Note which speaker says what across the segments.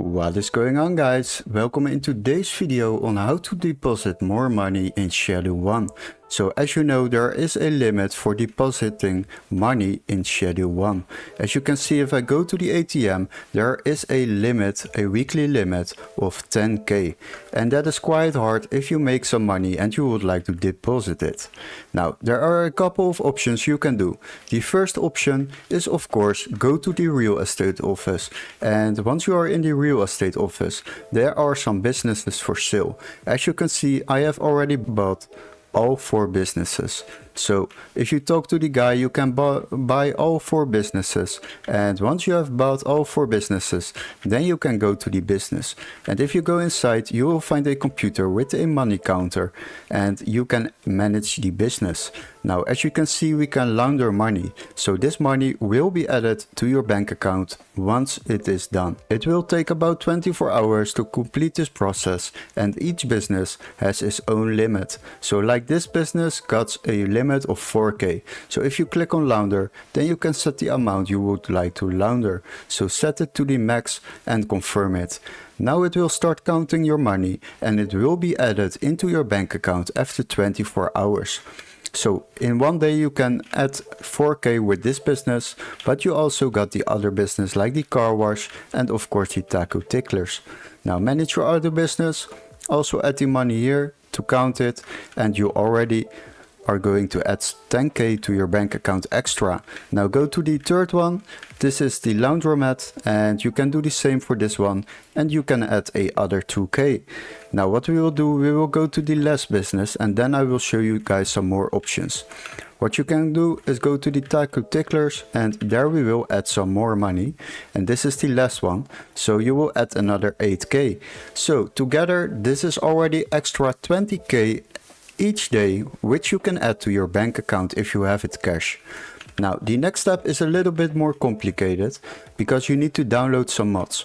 Speaker 1: What is going on, guys? Welcome in today's video on how to deposit more money in Schedule 1. So as you know, there is a limit for depositing money in Schedule 1. As you can see, if I go to the ATM, there is a limit, a weekly limit of 10k. And that is quite hard if you make some money and you would like to deposit it. Now, there are a couple of options you can do. The first option is, of course, go to the real estate office. And once you are in the real estate office, there are some businesses for sale. As you can see, I have already bought all 4 businesses. So if you talk to the guy, you can buy all 4 businesses, and once you have bought all 4 businesses, then you can go to the business. And if you go inside, you will find a computer with a money counter and you can manage the business. Now, as you can see, we can launder money, so this money will be added to your bank account once it is done. It will take about 24 hours to complete this process, and each business has its own limit. So like this business got a limit of 4k. So if you click on launder, then you can set the amount you would like to launder. So set it to the max and confirm it. Now it will start counting your money and it will be added into your bank account after 24 hours. So in one day you can add 4k with this business, but you also got the other business like the car wash and of course the taco ticklers. Now manage your other business, also add the money here to count it, and you already are going to add 10k to your bank account extra. Now go to the third one. This is the laundromat, and you can do the same for this one, and you can add a other 2k. Now what we will do, we will go to the last business and then I will show you guys some more options. What you can do is go to the taco ticklers, and there we will add some more money, and this is the last one, so you will add another 8k. So together this is already extra 20k each day, which you can add to your bank account if you have it cash. Now the next step is a little bit more complicated because you need to download some mods.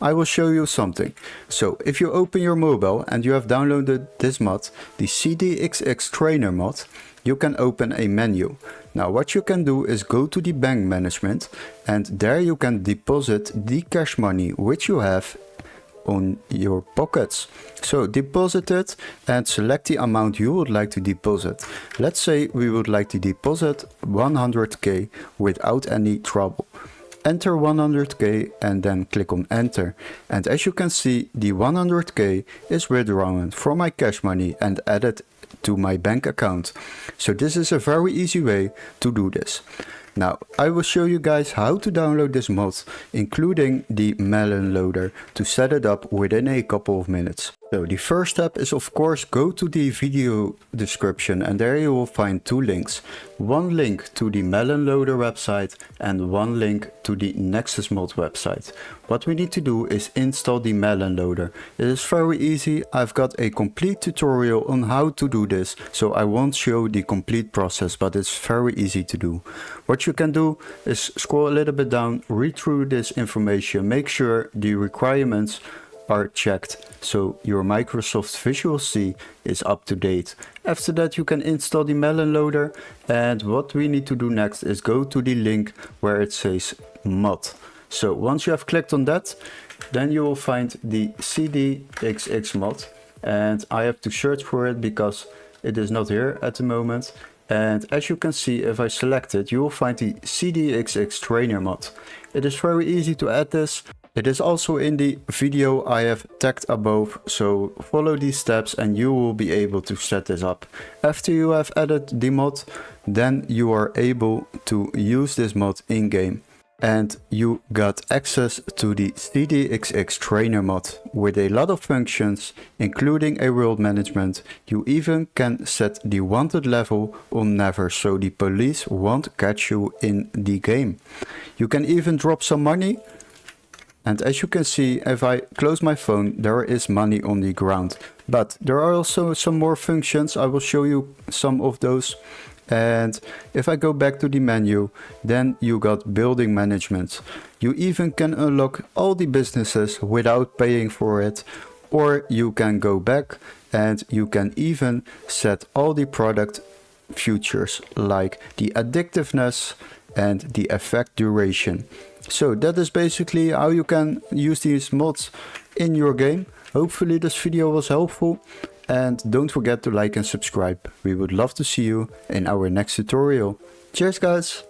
Speaker 1: I will show you something. So if you open your mobile and you have downloaded this mod, the CDXX trainer mod, you can open a menu. Now what you can do is go to the bank management, and there you can deposit the cash money which you have on your pockets. So deposit it and select the amount you would like to deposit. Let's say we would like to deposit 100k without any trouble. Enter 100k and then click on enter. And as you can see, the 100k is withdrawn from my cash money and added to my bank account. So this is a very easy way to do this. Now I will show you guys how to download this mod, including the melon loader, to set it up within a couple of minutes. So the first step is, of course, go to the video description, and there you will find 2 links. One link to the melon loader website and one link to the Nexus mod website. What we need to do is install the melon loader. It is very easy. I've got a complete tutorial on how to do this, so I won't show the complete process, but it's very easy to do. What you can do is scroll a little bit down, read through this information, make sure the requirements are checked so your Microsoft Visual C is up to date. After that you can install the melon loader, and what we need to do next is go to the link where it says mod. So once you have clicked on that, then you will find the CDXX mod, and I have to search for it because it is not here at the moment. And as you can see, if I select it, you will find the CDXX trainer mod. It is very easy to add this. It is also in the video I have tagged above, so follow these steps and you will be able to set this up. After you have added the mod, then you are able to use this mod in game. And you got access to the CDXX trainer mod with a lot of functions, including a world management. You even can set the wanted level on never, so the police won't catch you in the game. You can even drop some money. And as you can see, if I close my phone, there is money on the ground. But there are also some more functions. I will show you some of those. And if I go back to the menu, then you got building management. You even can unlock all the businesses without paying for it. Or you can go back and you can even set all the product features like the addictiveness and the effect duration. So that is basically how you can use these mods in your game. Hopefully this video was helpful, and don't forget to like and subscribe. We would love to see you in our next tutorial. Cheers guys!